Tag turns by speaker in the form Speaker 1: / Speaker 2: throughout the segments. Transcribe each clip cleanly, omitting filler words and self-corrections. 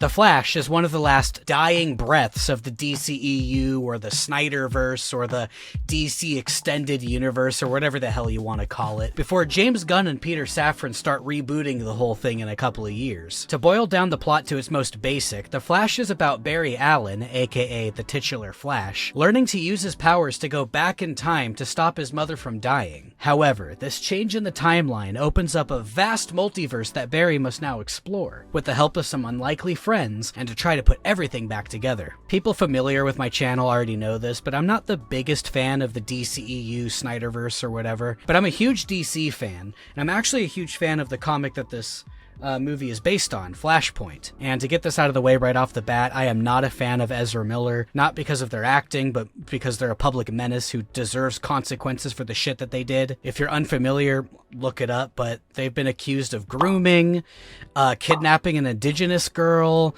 Speaker 1: The Flash is one of the last dying breaths of the DCEU or the Snyderverse or the DC Extended Universe or whatever the hell you want to call it, before James Gunn and Peter Safran start rebooting the whole thing in a couple of years. To boil down the plot to its most basic, The Flash is about Barry Allen, aka the titular Flash, learning to use his powers to go back in time to stop his mother from dying. However, this change in the timeline opens up a vast multiverse that Barry must now explore, with the help of some unlikely friends, and to try to put everything back together. People familiar with my channel already know this, but I'm not the biggest fan of the DCEU Snyderverse or whatever, but I'm a huge DC fan, and I'm actually a huge fan of the comic that this movie is based on, Flashpoint. And to get this out of the way right off the bat, I am not a fan of Ezra Miller, not because of their acting, but because they're a public menace who deserves consequences for the shit that they did. If you're unfamiliar, look it up, but they've been accused of grooming, kidnapping an indigenous girl,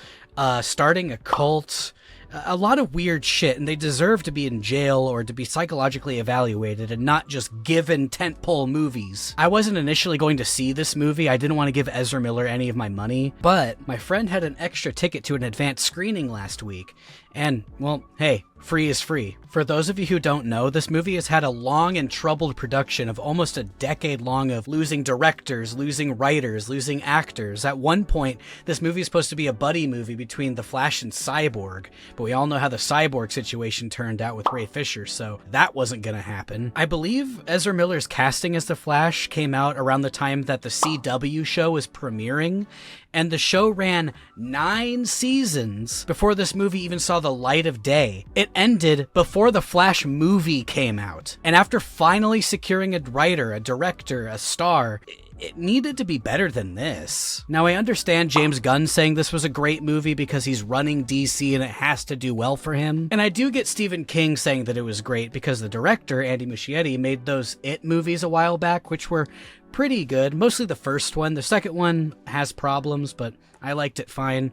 Speaker 1: starting a cult, a lot of weird shit, and they deserve to be in jail or to be psychologically evaluated and not just given tentpole movies. I wasn't initially going to see this movie. I didn't want to give Ezra Miller any of my money, but my friend had an extra ticket to an advanced screening last week, and, well, hey, free is free. For those of you who don't know, this movie has had a long and troubled production of almost a decade long of losing directors, losing writers, losing actors. At one point, this movie is supposed to be a buddy movie between The Flash and Cyborg, but we all know how the Cyborg situation turned out with Ray Fisher, so that wasn't gonna happen. I believe Ezra Miller's casting as The Flash came out around the time that the CW show was premiering, and the show ran 9 seasons before this movie even saw the light of day. It ended before the Flash movie came out. And after finally securing a writer, a director, a star, it needed to be better than this. Now, I understand James Gunn saying this was a great movie because he's running DC and it has to do well for him. And I do get Stephen King saying that it was great because the director, Andy Muschietti, made those It movies a while back, which were pretty good. Mostly the first one. The second one has problems, but I liked it fine.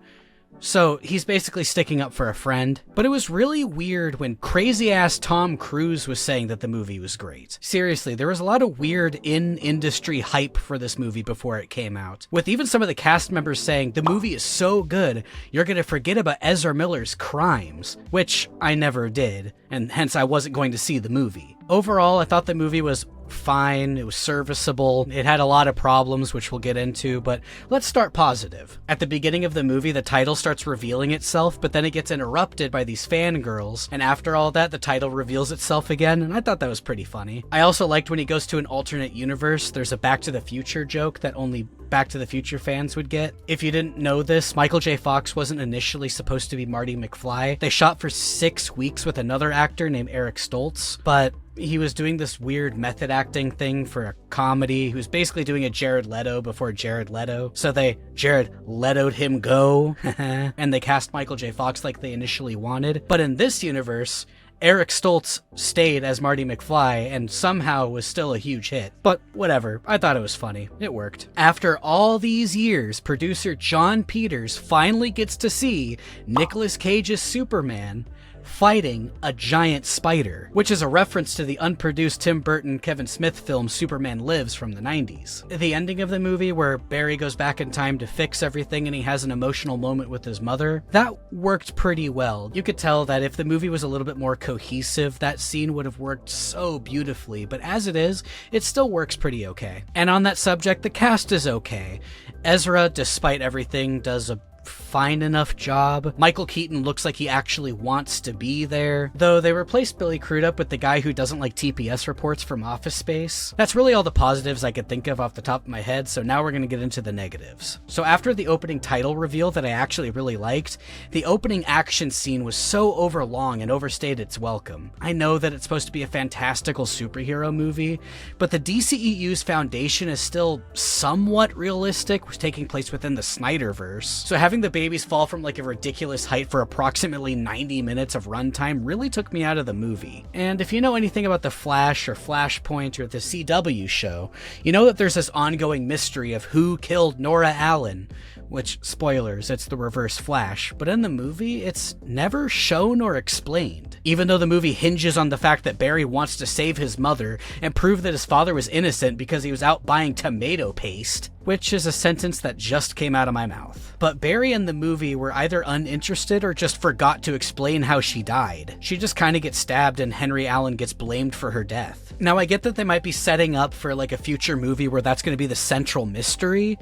Speaker 1: So he's basically sticking up for a friend. But it was really weird when crazy-ass Tom Cruise was saying that the movie was great. Seriously, there was a lot of weird in-industry hype for this movie before it came out, with even some of the cast members saying the movie is so good, you're gonna forget about Ezra Miller's crimes, which I never did, and hence I wasn't going to see the movie. Overall, I thought the movie was fine, it was serviceable, it had a lot of problems which we'll get into, but let's start positive. At the beginning of the movie, the title starts revealing itself, but then it gets interrupted by these fangirls, and after all that, the title reveals itself again, and I thought that was pretty funny. I also liked when he goes to an alternate universe, there's a Back to the Future joke that only Back to the Future fans would get. If you didn't know this, Michael J. Fox wasn't initially supposed to be Marty McFly. They shot for 6 weeks with another actor named Eric Stoltz, but he was doing this weird method acting thing for a comedy. He was basically doing a Jared Leto before Jared Leto. So they Jared Leto'd him go, and they cast Michael J. Fox like they initially wanted. But in this universe, Eric Stoltz stayed as Marty McFly and somehow was still a huge hit. But whatever, I thought it was funny. It worked. After all these years, producer John Peters finally gets to see Nicolas Cage's Superman fighting a giant spider, which is a reference to the unproduced Tim Burton Kevin Smith film Superman Lives from the 90s. The ending of the movie where Barry goes back in time to fix everything and he has an emotional moment with his mother, that worked pretty well. You could tell that if the movie was a little bit more cohesive, that scene would have worked so beautifully, but as it is, it still works pretty okay. And on that subject, the cast is okay. Ezra, despite everything, does a fine enough job. Michael Keaton looks like he actually wants to be there, though they replaced Billy Crudup with the guy who doesn't like TPS reports from Office Space. That's really all the positives I could think of off the top of my head, so now we're gonna get into the negatives. So after the opening title reveal that I actually really liked, the opening action scene was so overlong and overstayed its welcome. I know that it's supposed to be a fantastical superhero movie, but the DCEU's foundation is still somewhat realistic, taking place within the Snyderverse. So having the babies fall from like a ridiculous height for approximately 90 minutes of runtime really took me out of the movie. And if you know anything about The Flash or Flashpoint or the CW show, you know that there's this ongoing mystery of who killed Nora Allen. which, spoilers, it's the Reverse Flash, but in the movie, it's never shown or explained. Even though the movie hinges on the fact that Barry wants to save his mother and prove that his father was innocent because he was out buying tomato paste, which is a sentence that just came out of my mouth. But Barry in the movie were either uninterested or just forgot to explain how she died. She just kind of gets stabbed and Henry Allen gets blamed for her death. Now I get that they might be setting up for like a future movie where that's going to be the central mystery,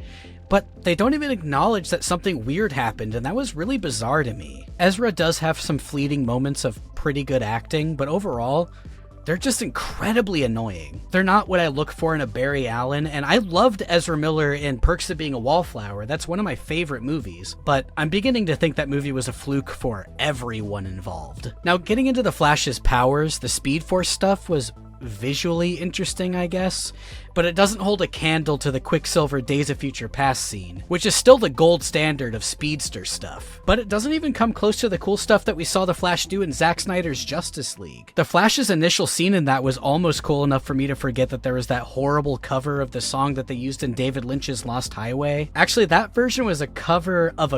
Speaker 1: but they don't even acknowledge that something weird happened, and that was really bizarre to me. Ezra does have some fleeting moments of pretty good acting, but overall, they're just incredibly annoying. They're not what I look for in a Barry Allen, and I loved Ezra Miller in Perks of Being a Wallflower. That's one of my favorite movies, but I'm beginning to think that movie was a fluke for everyone involved. Now, getting into the Flash's powers, the Speed Force stuff was visually interesting, I guess, but it doesn't hold a candle to the Quicksilver Days of Future Past scene, which is still the gold standard of speedster stuff. But it doesn't even come close to the cool stuff that we saw the Flash do in Zack Snyder's Justice League. The Flash's initial scene in that was almost cool enough for me to forget that there was that horrible cover of the song that they used in David Lynch's Lost Highway. Actually, that version was a cover of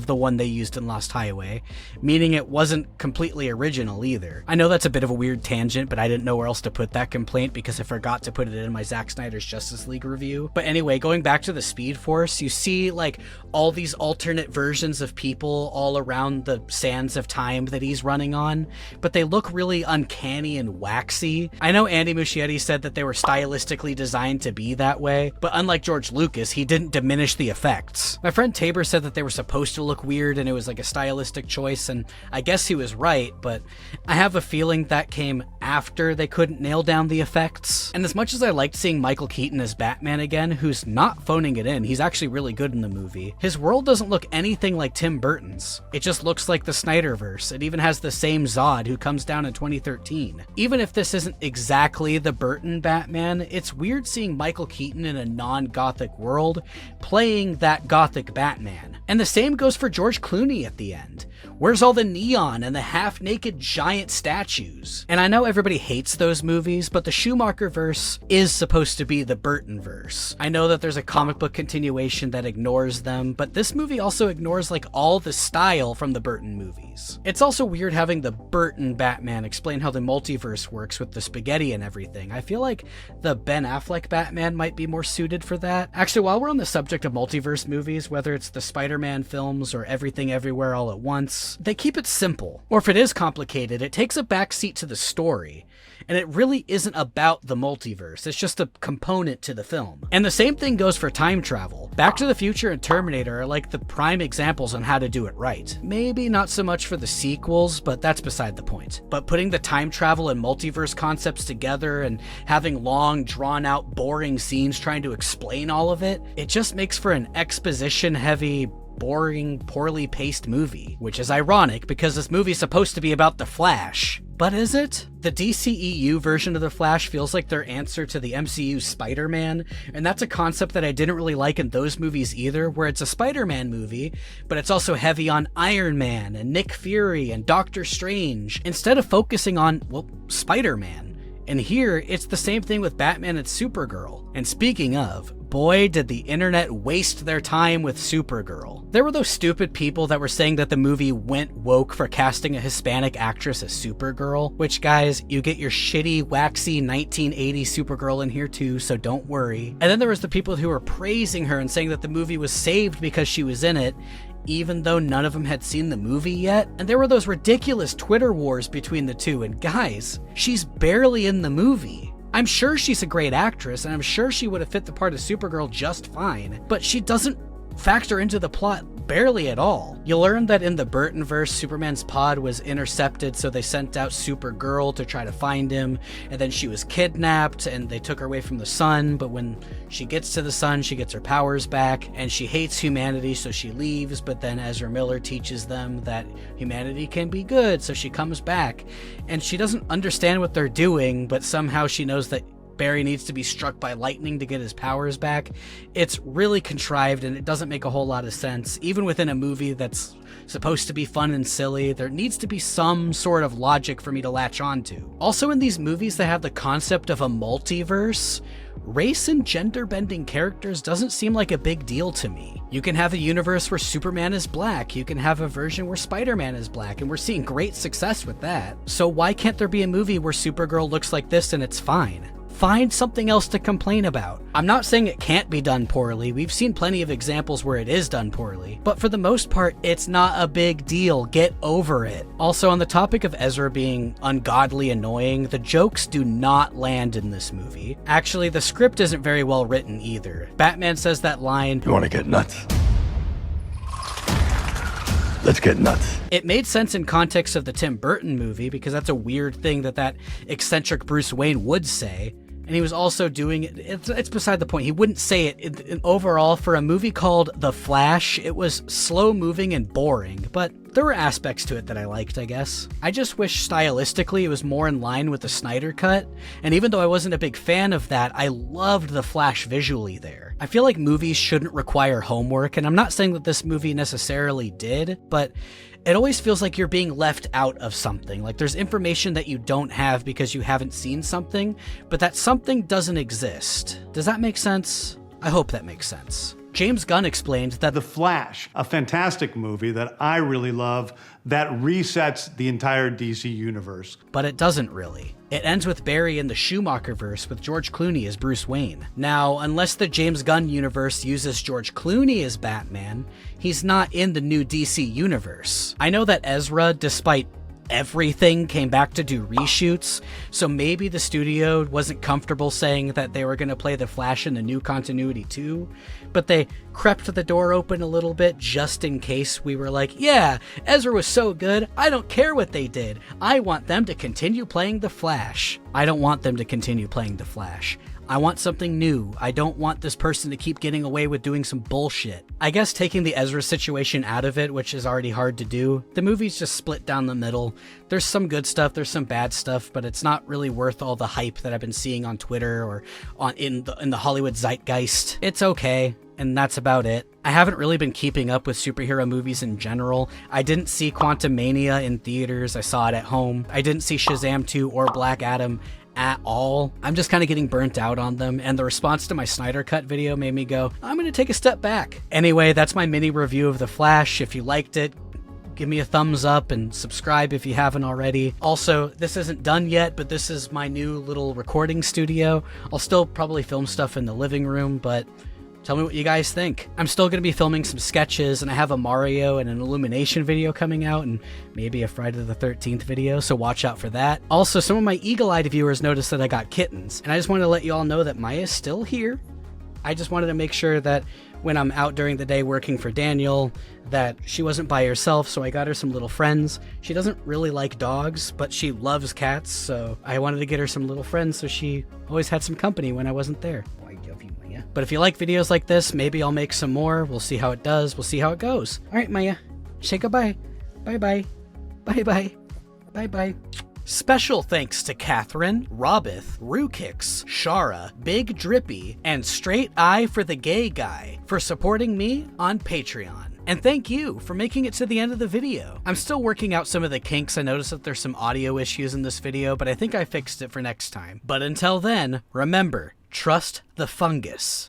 Speaker 1: the one they used in Lost Highway, meaning it wasn't completely original either. I know that's a bit of a weird tangent, but I didn't know where else to put that complaint because I forgot to put it in my Zack Snyder's Justice League review. But anyway, going back to the Speed Force, you see like all these alternate versions of people all around the sands of time that he's running on, but they look really uncanny and waxy. I know Andy Muschietti said that they were stylistically designed to be that way, but unlike George Lucas, he didn't diminish the effects. My friend Tabor said that they were supposed to look weird and it was like a stylistic choice, and I guess he was right, but I have a feeling that came after they couldn't nail down the effects. And as much as I liked seeing Michael Keaton as Batman again, who's not phoning it in, he's actually really good in the movie, his world doesn't look anything like Tim Burton's. It just looks like the Snyderverse. It even has the same Zod who comes down in 2013. Even if this isn't exactly the Burton Batman, it's weird seeing Michael Keaton in a non-gothic world playing that gothic Batman. And the same goes for George Clooney at the end. Where's all the neon and the half-naked giant statues? And I know everybody hates those movies, but the Schumacher-verse is supposed to be the Burton-verse. I know that there's a comic book continuation that ignores them, but this movie also ignores like all the style from the Burton movies. It's also weird having the Burton Batman explain how the multiverse works with the spaghetti and everything. I feel like the Ben Affleck Batman might be more suited for that. Actually, while we're on the subject of multiverse movies, whether it's the Spider-Man films or Everything Everywhere All at Once, they keep it simple. Or if it is complicated, it takes a backseat to the story. And it really isn't about the multiverse, it's just a component to the film. And the same thing goes for time travel. Back to the Future and Terminator are like the prime examples on how to do it right. Maybe not so much for the sequels, but that's beside the point. But putting the time travel and multiverse concepts together and having long, drawn-out, boring scenes trying to explain all of it, it just makes for an exposition-heavy, boring, poorly paced movie, which is ironic because this movie's supposed to be about the Flash. But is it? The DCEU version of the Flash feels like their answer to the MCU's Spider-Man, and that's a concept that I didn't really like in those movies either, where it's a Spider-Man movie, but it's also heavy on Iron Man and Nick Fury and Doctor Strange, instead of focusing on, well, Spider-Man. And here, it's the same thing with Batman and Supergirl. And speaking of, boy did the internet waste their time with Supergirl. There were those stupid people that were saying that the movie went woke for casting a Hispanic actress as Supergirl, which guys, you get your shitty, waxy 1980s Supergirl in here too, so don't worry. And then there was the people who were praising her and saying that the movie was saved because she was in it, even though none of them had seen the movie yet. And there were those ridiculous Twitter wars between the two, and guys, she's barely in the movie. I'm sure she's a great actress, and I'm sure she would have fit the part of Supergirl just fine, but she doesn't factor into the plot barely at all. You learn that in the Burtonverse, Superman's pod was intercepted, so they sent out Supergirl to try to find him, and then she was kidnapped, and they took her away from the sun, but when she gets to the sun, she gets her powers back, and she hates humanity, so she leaves, but then Ezra Miller teaches them that humanity can be good, so she comes back, and she doesn't understand what they're doing, but somehow she knows that Barry needs to be struck by lightning to get his powers back. It's really contrived and it doesn't make a whole lot of sense. Even within a movie that's supposed to be fun and silly, there needs to be some sort of logic for me to latch onto. Also, in these movies that have the concept of a multiverse, race and gender bending characters doesn't seem like a big deal to me. You can have a universe where Superman is black, you can have a version where Spider-Man is black, and we're seeing great success with that. So why can't there be a movie where Supergirl looks like this and it's fine? Find something else to complain about. I'm not saying it can't be done poorly. We've seen plenty of examples where it is done poorly. But for the most part, it's not a big deal. Get over it. Also, on the topic of Ezra being ungodly annoying, the jokes do not land in this movie. Actually, the script isn't very well written either. Batman says that line,
Speaker 2: "You want to get nuts? Let's get nuts."
Speaker 1: It made sense in context of the Tim Burton movie because that's a weird thing that eccentric Bruce Wayne would say. And he was also doing it, it's beside the point. He wouldn't say it. Overall, for a movie called The Flash, it was slow moving and boring, but there were aspects to it that I liked, I guess. I just wish stylistically it was more in line with the Snyder Cut, and even though I wasn't a big fan of that, I loved The Flash visually there. I feel like movies shouldn't require homework, and I'm not saying that this movie necessarily did, but it always feels like you're being left out of something. Like there's information that you don't have because you haven't seen something, but that something doesn't exist. Does that make sense? I hope that makes sense. James Gunn explained that
Speaker 3: The Flash, a fantastic movie that I really love, that resets the entire DC universe.
Speaker 1: But it doesn't really. It ends with Barry in the Schumacher-verse with George Clooney as Bruce Wayne. Now, unless the James Gunn universe uses George Clooney as Batman, he's not in the new DC universe. I know that Ezra, despite everything, came back to do reshoots, so maybe the studio wasn't comfortable saying that they were going to play the Flash in the new continuity too, but they crept the door open a little bit just in case we were like, yeah, Ezra was so good, I don't care what they did, I want them to continue playing the Flash. I don't want them to continue playing the Flash. I want something new. I don't want this person to keep getting away with doing some bullshit. I guess taking the Ezra situation out of it, which is already hard to do, the movie's just split down the middle. There's some good stuff, there's some bad stuff, but it's not really worth all the hype that I've been seeing on Twitter or in the Hollywood zeitgeist. It's okay, and that's about it. I haven't really been keeping up with superhero movies in general. I didn't see Quantumania in theaters, I saw it at home. I didn't see Shazam 2 or Black Adam at all. I'm just kind of getting burnt out on them, and the response to my Snyder Cut video made me go, I'm gonna take a step back. Anyway, that's my mini review of The Flash. If you liked it, give me a thumbs up and subscribe if you haven't already. Also, this isn't done yet, but this is my new little recording studio. I'll still probably film stuff in the living room, but tell me what you guys think. I'm still going to be filming some sketches, and I have a Mario and an Illumination video coming out, and maybe a Friday the 13th video, so watch out for that. Also, some of my eagle-eyed viewers noticed that I got kittens, and I just wanted to let you all know that Maya's still here. I just wanted to make sure that when I'm out during the day working for Daniel, that she wasn't by herself, so I got her some little friends. She doesn't really like dogs, but she loves cats, so I wanted to get her some little friends so she always had some company when I wasn't there. But if you like videos like this, maybe I'll make some more. We'll see how it does. We'll see how it goes. All right, Maya, say goodbye. Bye-bye. Bye-bye. Bye-bye. Special thanks to Catherine, Robith, Rukix, Shara, Big Drippy, and Straight Eye for the Gay Guy for supporting me on Patreon. And thank you for making it to the end of the video. I'm still working out some of the kinks. I noticed that there's some audio issues in this video, but I think I fixed it for next time. But until then, remember, trust the fungus.